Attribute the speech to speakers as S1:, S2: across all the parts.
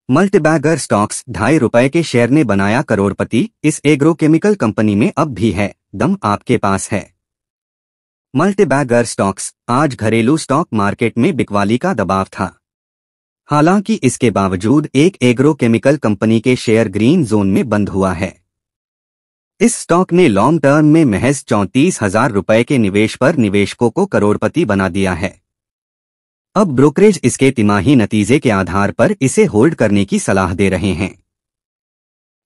S1: Multibagger stocks ₹2.5 के share ने बनाया करोड़पति। इस एग्रोकेमिकल कंपनी में अब भी है दम, आपके पास है। मल्टीबैगर स्टॉक्स आज घरेलू स्टॉक मार्केट में बिकवाली का दबाव था। हालांकि इसके बावजूद एक एग्रोकेमिकल कंपनी के शेयर ग्रीन जोन में बंद हुआ है। इस स्टॉक ने लॉन्ग टर्म में महज ₹34,000 के निवेश पर निवेशकों को करोड़पति बना दिया है। अब ब्रोकरेज इसके तिमाही नतीजे के आधार पर इसे होल्ड करने की सलाह दे रहे हैं।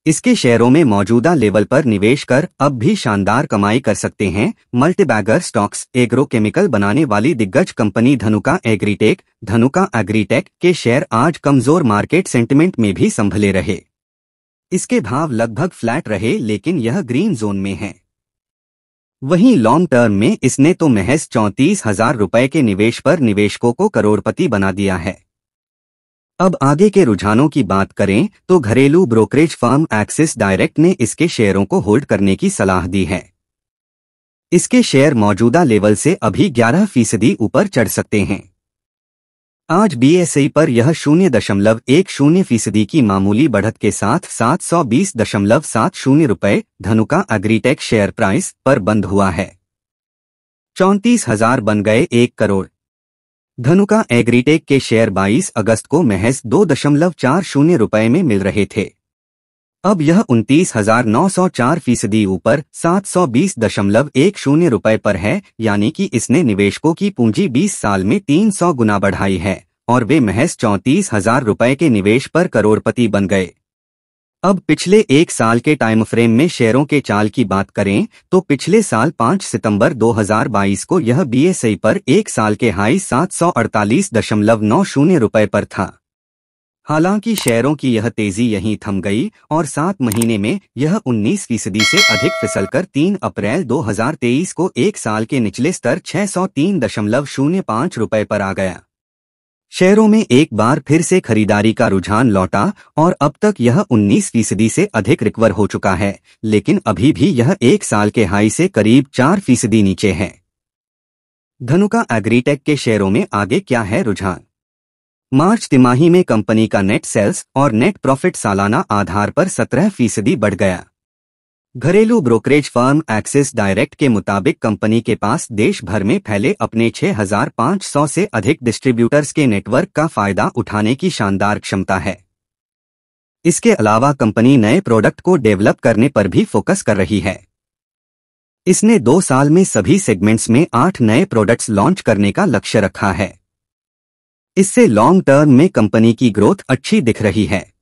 S1: इसके शेयरों में मौजूदा लेवल पर निवेश कर अब भी शानदार कमाई कर सकते हैं। मल्टीबैगर स्टॉक्स एग्रोकेमिकल बनाने वाली दिग्गज कंपनी धनुका एग्रीटेक के शेयर आज कमजोर मार्केट सेंटिमेंट में भी संभले रहे। इसके भाव लगभग फ्लैट रहे, लेकिन यह ग्रीन जोन में है। वहीं लॉन्ग टर्म में इसने तो महज ₹34,000 के निवेश पर निवेशकों को करोड़पति बना दिया है। अब आगे के रुझानों की बात करें तो घरेलू ब्रोकरेज फर्म एक्सिस डायरेक्ट ने इसके शेयरों को होल्ड करने की सलाह दी है। इसके शेयर मौजूदा लेवल से अभी 11% ऊपर चढ़ सकते हैं। आज बीएसई पर यह 0.10% की मामूली बढ़त के साथ ₹720.70 धनुका एग्रीटेक शेयर प्राइस पर बंद हुआ है। 34,000 बन गए 1 करोड़। धनुका एग्रीटेक के शेयर 22 अगस्त को महज ₹2.40 में मिल रहे थे। अब यह 29,904% ऊपर ₹720.10 पर है, यानी कि इसने निवेशकों की पूंजी 20 साल में 300 गुना बढ़ाई है और वे महज ₹34,000 के निवेश पर करोड़पति बन गए। अब पिछले 1 साल के टाइम फ्रेम में शेयरों के चाल की बात करें तो पिछले साल 5 सितंबर 2022 को यह बीएसई पर 1 साल के हाई ₹748.90 पर था। हालांकि शेयरों की यह तेजी यहीं थम गई और 7 महीने में यह 19% से अधिक फिसलकर 3 अप्रैल 2023 को 1 साल के निचले स्तर ₹603.05 पर आ गया। शेयरों में एक बार फिर से खरीदारी का रुझान लौटा और अब तक यह 19% से अधिक रिकवर हो चुका है, लेकिन अभी भी यह 1 साल के हाई से करीब 4% नीचे है। धनुका एग्रीटेक के शेयरों में आगे क्या है रुझान? मार्च तिमाही में कंपनी का नेट सेल्स और नेट प्रॉफिट सालाना आधार पर 17% बढ़ गया। घरेलू ब्रोकरेज फर्म एक्सिस डायरेक्ट के मुताबिक कंपनी के पास देश भर में फैले अपने 6,500 से अधिक डिस्ट्रीब्यूटर्स के नेटवर्क का फायदा उठाने की शानदार क्षमता है। इसके अलावा कंपनी नए प्रोडक्ट को डेवलप करने पर भी फोकस कर रही है। इसने 2 साल में सभी सेगमेंट्स में 8 नए प्रोडक्ट्स लॉन्च करने का लक्ष्य रखा है। इससे लॉन्ग टर्म में कंपनी की ग्रोथ अच्छी दिख रही है।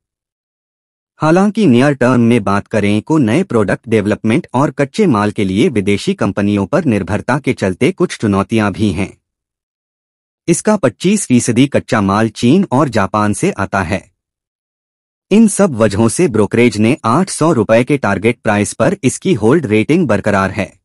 S1: हालांकि नियर टर्म में बात करें तो नए प्रोडक्ट डेवलपमेंट और कच्चे माल के लिए विदेशी कंपनियों पर निर्भरता के चलते कुछ चुनौतियां भी हैं। इसका 25% कच्चा माल चीन और जापान से आता है। इन सब वजहों से ब्रोकरेज ने ₹800 के टारगेट प्राइस पर इसकी होल्ड रेटिंग बरकरार है।